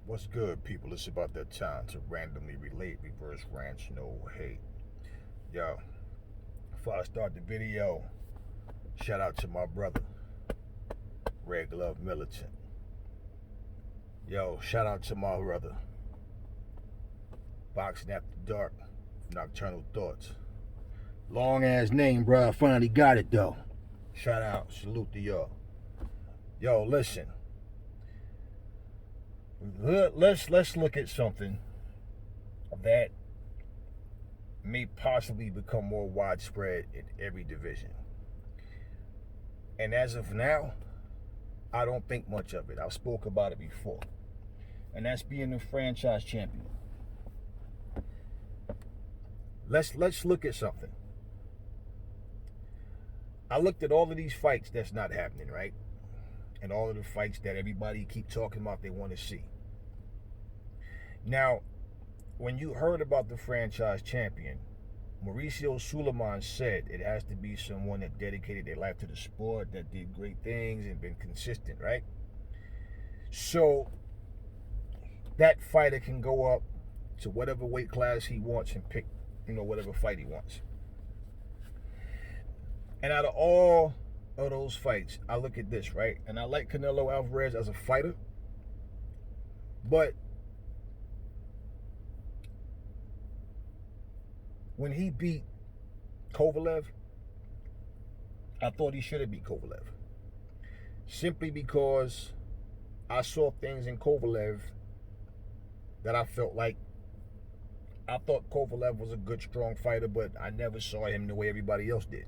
What's good, people? It's about that time to randomly relate, reverse ranch, no hate. Yo, before I start the video, shout out to my brother, Red Glove Militant. Yo, shout out to my brother, Boxing After Dark, Nocturnal Thoughts. Long ass name, bro. I finally got it though. Shout out, salute to y'all. Yo, listen. Let's look at something that may possibly become more widespread in every division. And as of now, I don't think much of it. I've spoke about it before. And that's being the franchise champion. Let's look at something. I looked at all of these fights that's not happening, right? And all of the fights that everybody keep talking about they want to see. Now, when you heard about the franchise champion, Mauricio Suleiman said it has to be someone that dedicated their life to the sport, that did great things and been consistent, right? So that fighter can go up to whatever weight class he wants and pick, whatever fight he wants. And out of all of those fights, I look at this, right? And I like Canelo Alvarez as a fighter, but when he beat Kovalev, I thought he should have beat Kovalev. Simply because I saw things in Kovalev that I felt like, I thought Kovalev was a good, strong fighter, but I never saw him the way everybody else did.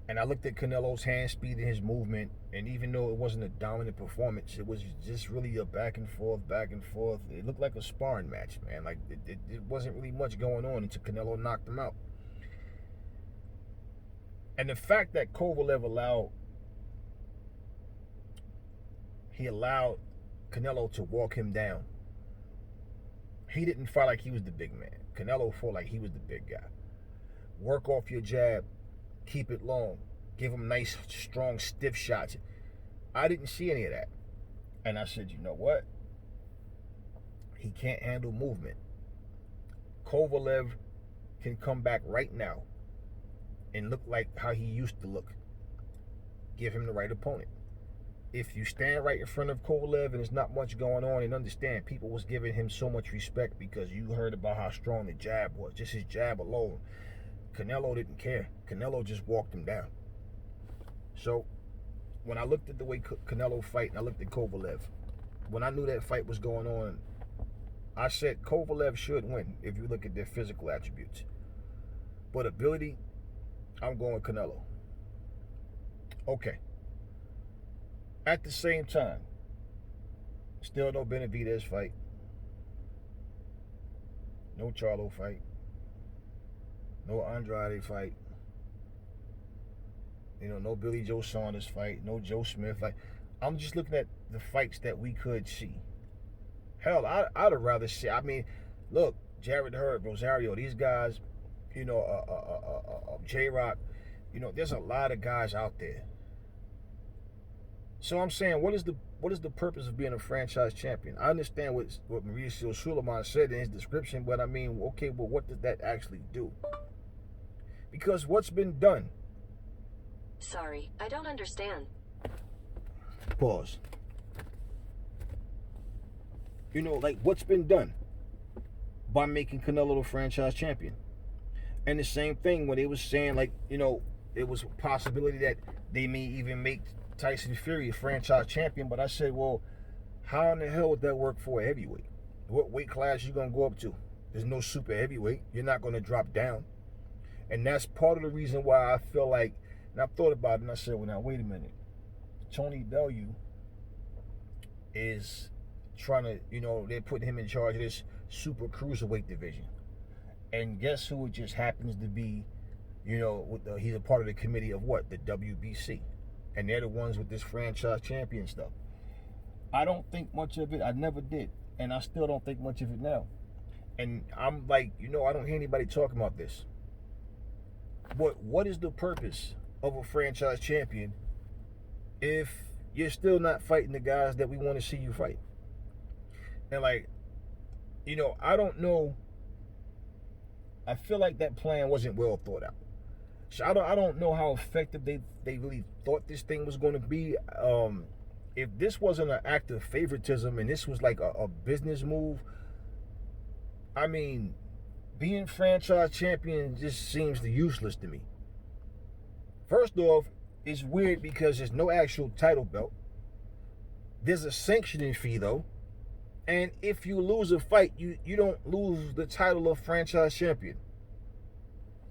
And I looked at Canelo's hand speed and his movement, and even though it wasn't a dominant performance, it was just really a back and forth. It looked like a sparring match, man. Like, it wasn't really much going on until Canelo knocked him out. And the fact that Kovalev allowed Canelo to walk him down. He didn't fight like he was the big man. Canelo fought like he was the big guy. Work off your jab. Keep it long. Give him nice, strong, stiff shots. I didn't see any of that. And I said, you know what? He can't handle movement. Kovalev can come back right now and look like how he used to look. Give him the right opponent. If you stand right in front of Kovalev and there's not much going on, and understand, people was giving him so much respect because you heard about how strong the jab was. Just his jab alone. Canelo didn't care. Canelo just walked him down. So, when I looked at the way Canelo fight and I looked at Kovalev, when I knew that fight was going on, I said Kovalev should win if you look at their physical attributes. But ability, I'm going Canelo. Okay. At the same time, still no Benavidez fight. No Charlo fight. No Andrade fight. No Billy Joe Saunders fight. No Joe Smith fight. I'm just looking at the fights that we could see. Hell, I'd have rather see. I mean, look, Jared Hurd, Rosario, these guys, J-Rock, there's a lot of guys out there. So I'm saying, what is the purpose of being a franchise champion? I understand what Mauricio Suleiman said in his description, but I mean, okay, well, what does that actually do? Because what's been done? Sorry, I don't understand. Pause. What's been done by making Canelo the franchise champion? And the same thing when they was saying, it was a possibility that they may even make Tyson Fury a franchise champion, but I said, well, how in the hell would that work for a heavyweight? What weight class you gonna go up to? There's no super heavyweight. You're not gonna drop down. And that's part of the reason why I feel like, and I've thought about it, and I said, well, now, wait a minute. Tony Bellew is trying to, they're putting him in charge of this super cruiserweight division. And guess who it just happens to be, he's a part of the committee of what? The WBC. And they're the ones with this franchise champion stuff. I don't think much of it. I never did. And I still don't think much of it now. And I'm like, I don't hear anybody talking about this. But what is the purpose of a franchise champion if you're still not fighting the guys that we want to see you fight? And like, I don't know. I feel like that plan wasn't well thought out. So I don't know how effective they really thought this thing was going to be. If this wasn't an act of favoritism and this was like a business move, I mean, being franchise champion just seems useless to me. First off, it's weird because there's no actual title belt. There's a sanctioning fee though. And if you lose a fight, you don't lose the title of franchise champion.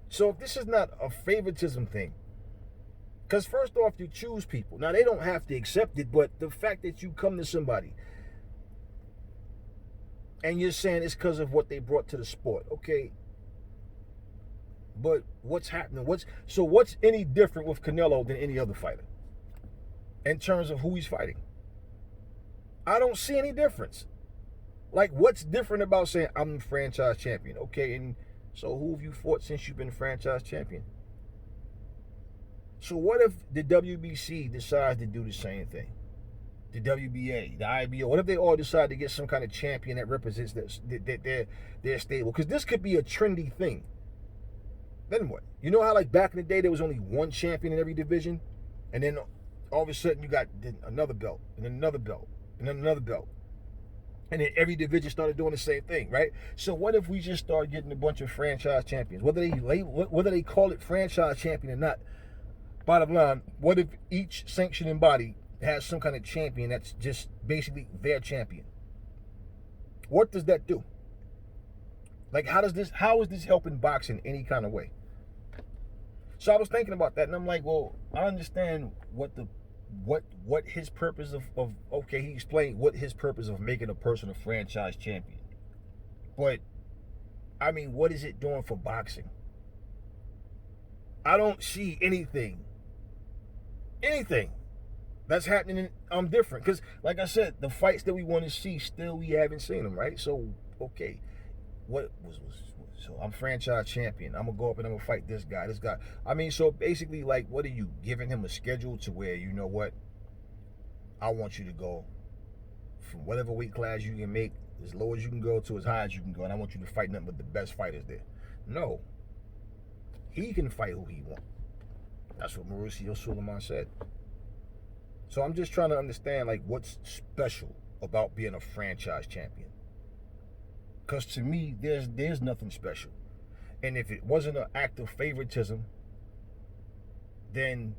So if this is not a favoritism thing, because first off, you choose people. Now, they don't have to accept it, but the fact that you come to somebody and you're saying it's because of what they brought to the sport, okay, but what's happening? What's any different with Canelo than any other fighter in terms of who he's fighting? I don't see any difference. Like, what's different about saying I'm the franchise champion? Okay, and so who have you fought since you've been franchise champion? So what if the WBC decides to do the same thing? The WBA, the IBO, what if they all decide to get some kind of champion that represents their stable? Because this could be a trendy thing. Then what? You know how like back in the day there was only one champion in every division? And then all of a sudden you got another belt, and then another belt, and then another belt. And then every division started doing the same thing, right? So what if we just start getting a bunch of franchise champions? Whether they call it franchise champion or not, bottom line, what if each sanctioning body has some kind of champion that's just basically their champion? What does that do? Like, how is this helping boxing any kind of way? So I was thinking about that, and I'm like, well, I understand what his purpose of okay, he explained what his purpose of making a person a franchise champion. But I mean, what is it doing for boxing? I don't see anything that's happening. I'm different because, like I said, the fights that we want to see, still we haven't seen them, right? So okay, so I'm franchise champion. I'm gonna go up and I'm gonna fight this guy. I mean, so basically, like, what are you giving him a schedule to where, you know what? I want you to go from whatever weight class you can make, as low as you can go to as high as you can go, and I want you to fight nothing but the best fighters there. No, he can fight who he wants. That's what Mauricio Suleiman said. So I'm just trying to understand, like, what's special about being a franchise champion. Because to me, there's nothing special. And if it wasn't an act of favoritism, then,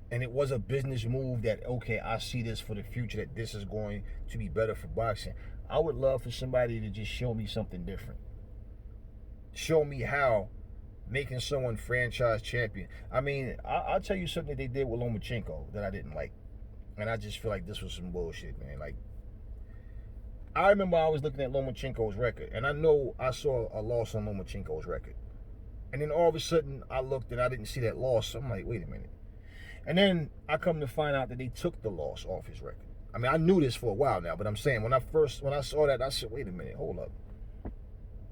and it was a business move that, okay, I see this for the future, that this is going to be better for boxing, I would love for somebody to just show me something different. Show me how making someone franchise champion. I mean, I'll tell you something that they did with Lomachenko that I didn't like. And I just feel like this was some bullshit, man. Like, I remember I was looking at Lomachenko's record, and I know I saw a loss on Lomachenko's record. And then all of a sudden, I looked and I didn't see that loss. So I'm like, wait a minute. And then I come to find out that they took the loss off his record. I mean, I knew this for a while now, but I'm saying when I saw that, I said, wait a minute, hold up.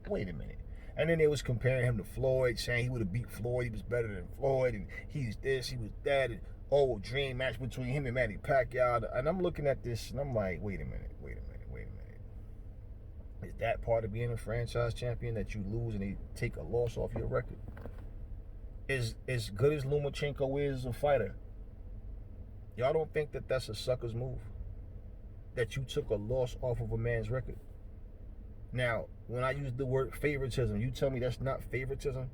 Wait a minute. And then they was comparing him to Floyd, saying he would have beat Floyd, he was better than Floyd, and he's this, he was that, and oh, dream match between him and Manny Pacquiao. And I'm looking at this and I'm like, wait a minute. Is that part of being a franchise champion, that you lose and they take a loss off your record? As good as Lomachenko is as a fighter, y'all don't think that that's a sucker's move? That you took a loss off of a man's record? Now, when I use the word favoritism, you tell me that's not favoritism?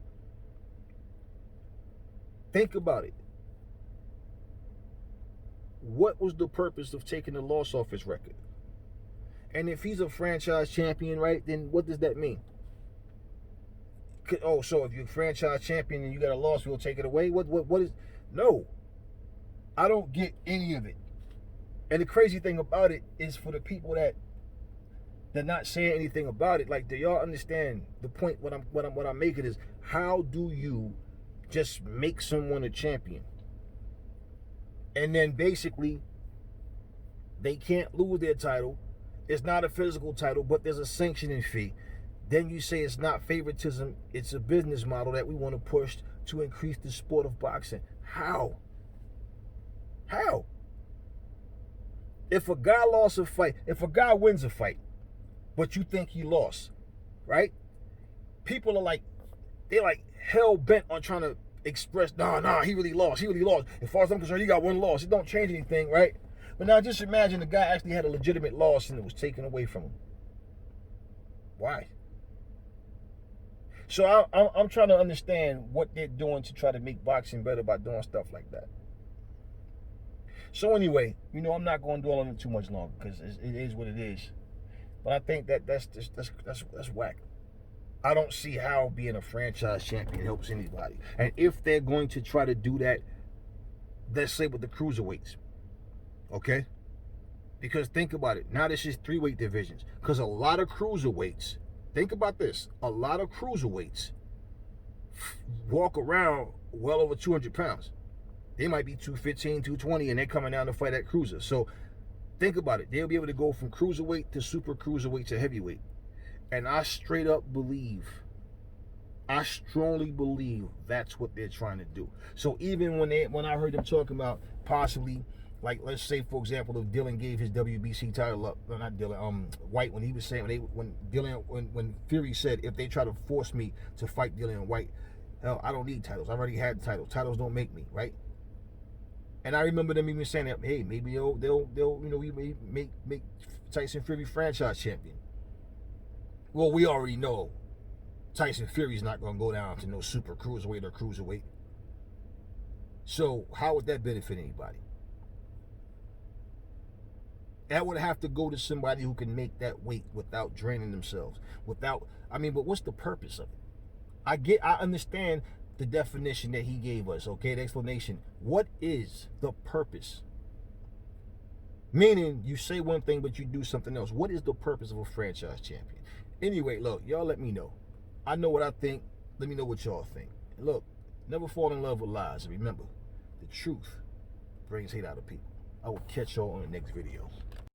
Think about it. What was the purpose of taking the loss off his record? And if he's a franchise champion, right, then what does that mean? Oh, so if you're a franchise champion and you got a loss, we'll take it away? What is... No. I don't get any of it. And the crazy thing about it is, for the people that they're not saying anything about it, like, do y'all understand the point? What I'm making is, how do you just make someone a champion? And then basically, they can't lose their title. It's not a physical title, but there's a sanctioning fee. Then you say it's not favoritism, it's a business model that we want to push to increase the sport of boxing. How? If a guy wins a fight, but you think he lost, right? People are like, they're like hell bent on trying to express, nah, he really lost. As far as I'm concerned, he got one loss. It don't change anything, right? But now just imagine the guy actually had a legitimate loss and it was taken away from him. Why? So I'm trying to understand what they're doing to try to make boxing better by doing stuff like that. So anyway, I'm not going to dwell on it too much longer because it is what it is. But I think that's whack. I don't see how being a franchise champion helps anybody. And if they're going to try to do that, let's say with the cruiserweights, okay? Because think about it. Now this is 3-weight divisions. Because a lot of cruiserweights, think about this, a lot of cruiserweights walk around well over 200 pounds. They might be 215, 220, and they're coming down to fight at cruiser. So think about it. They'll be able to go from cruiserweight to super cruiserweight to heavyweight. And I straight up believe, I strongly believe that's what they're trying to do. So even when I heard them talking about possibly, like, let's say, for example, if Dylan gave his WBC title up, no, not Dylan, White, when he was saying, when Fury said, if they try to force me to fight Dylan White, hell, I don't need titles. I already had titles. Titles don't make me, right? And I remember them even saying that, hey, maybe they'll make Tyson Fury franchise champion. Well, we already know Tyson Fury's not going to go down to no super cruiserweight or cruiserweight. So how would that benefit anybody? That would have to go to somebody who can make that weight without draining themselves. But what's the purpose of it? I understand the definition that he gave us, okay, the explanation. What is the purpose? Meaning, you say one thing, but you do something else. What is the purpose of a franchise champion? Anyway, look, y'all let me know. I know what I think. Let me know what y'all think. Look, never fall in love with lies. And remember, the truth brings hate out of people. I will catch y'all on the next video.